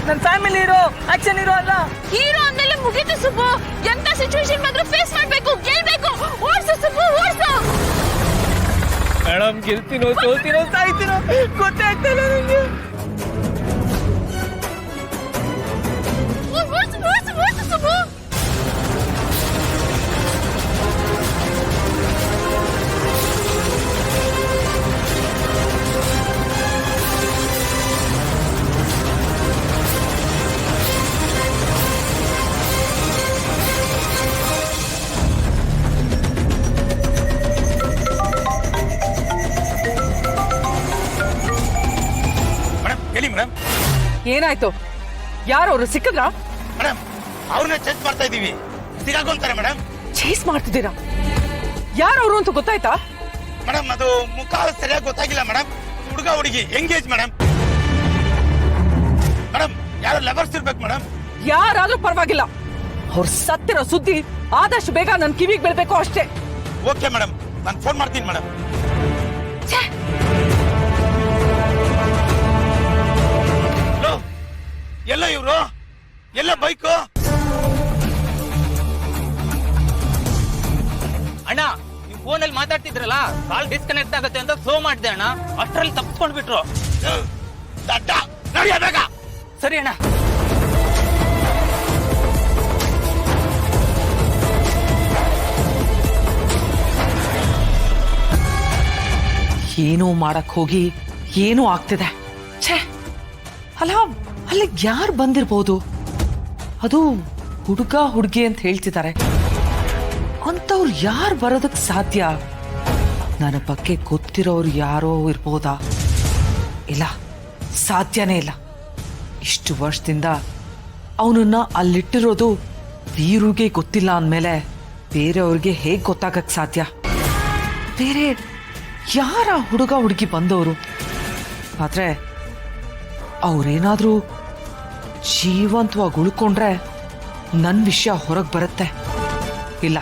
ನನ್ನ family hero, action hero ಅಲ್ಲ. Hero ಅಂದೆಲ್ಲ ಮುಗೀತು ಸುಬ್ಬು. ಎಂತ ಸಿಚುವೇಶನ್ ಬಂದ್ರೂ ಫೇಸ್ ಮಾಡ್ಬೇಕು, ಗೆಲ್ಬೇಕು. ಓಡ್ಸು ಸುಬ್ಬು, ಓಡ್ಸು. ಮೇಡಮ್, ಗೆಲ್ತೀನೋ ಸೋಲ್ತೀನೋ ಸಾಯ್ತೀನೋ ಗೊತ್ತೇ ಆಗ್ತಾ ಇಲ್ಲ ನನಗೆ. ಓಡ್ಸು, ಓಡ್ಸು, ಓಡ್ಸು ಸುಬ್ಬು. ಏನಾಯ್ತು? ಯಾರವ್ರು ಸಿಕ್ಕಿದ್ರಾ? ಮೇಡಮ್, ಅವ್ರನ್ನ ಚೆಕ್ ಮಾಡ್ತಾ ಇದೀವಿ. ಸಿಗಾಕೊಂತಾರೆ ಮೇಡಮ್. ಚೇಸ್ ಮಾಡ್ತಿದ್ದೀರಾ? ಯಾರವ್ರು ಅಂತ ಗೊತ್ತಾಯ್ತಾ? ಮೇಡಮ್, ಅದು ಮುಖ ಸರಿಯಾಗಿ ಗೊತ್ತಾಗಿಲ್ಲ ಮೇಡಮ್. ಹುಡುಗ ಹುಡುಗಿ ಎಂಗೇಜ್ ಮೇಡಮ್. ಮೇಡಮ್, ಯಾರು ಲವರ್ಸ್ ಇರ್ಬೇಕು ಮೇಡಮ್. ಯಾರಾದ್ರೂ ಪರವಾಗಿಲ್ಲ, ಅವ್ರು ಸತ್ತಿರೋ ಸುದ್ದಿ ಆದಷ್ಟು ಬೇಗ ನನ್ ಕಿವಿಗೆ ಬೀಳ್ಬೇಕು ಅಷ್ಟೇ. ಓಕೆ ಮೇಡಮ್, ನಾನು ಫೋನ್ ಮಾಡ್ತೀನಿ ಮೇಡಮ್. ಎಲ್ಲ ಇವ್ರು ಎಲ್ಲ ಬೈಕು? ಅಣ್ಣ, ನೀವು ಫೋನಲ್ಲಿ ಮಾತಾಡ್ತಿದ್ರಲ್ಲ, ಕಾಲ್ ಡಿಸ್ಕನೆಕ್ಟ್ ಆಗುತ್ತೆ ಅಂತ ಸ್ಲೋ ಮಾಡಿದೆ ಅಣ್ಣ. ಅಷ್ಟರಲ್ಲಿ ತಪ್ಪಿಸ್ಕೊಂಡ್ ಬಿಟ್ರು. ಬೇಗ. ಸರಿ ಅಣ್ಣ. ಏನೋ ಮಾಡಕ್ ಹೋಗಿ ಏನೋ ಆಗ್ತಿದೆ. ಛೇ, ಅಲ್ಲ ಅಲ್ಲಿ ಯಾರು ಬಂದಿರ್ಬೋದು? ಅದು ಹುಡುಗ ಹುಡುಗಿ ಅಂತ ಹೇಳ್ತಿದ್ದಾರೆ. ಅಂತವ್ರು ಯಾರು ಬರೋದಕ್ ಸಾಧ್ಯ? ನನ್ನ ಬಗ್ಗೆ ಗೊತ್ತಿರೋರು ಯಾರೋ ಇರ್ಬೋದಾ? ಇಲ್ಲ, ಸಾಧ್ಯನೇ ಇಲ್ಲ. ಇಷ್ಟು ವರ್ಷದಿಂದ ಅವನನ್ನ ಅಲ್ಲಿಟ್ಟಿರೋದು ವೀರುಗೆ ಗೊತ್ತಿಲ್ಲ ಅಂದ್ಮೇಲೆ ಬೇರೆಯವ್ರಿಗೆ ಹೇಗ್ ಗೊತ್ತಾಗಕ್ ಸಾಧ್ಯ? ಬೇರೆ ಯಾರ ಹುಡುಗ ಹುಡುಗಿ ಬಂದವರು? ಆದ್ರೆ ಅವ್ರೇನಾದ್ರೂ ಜೀವಂತವಾಗಿ ಉಳ್ಕೊಂಡ್ರೆ ನನ್ನ ವಿಷಯ ಹೊರಗೆ ಬರುತ್ತೆ. ಇಲ್ಲ,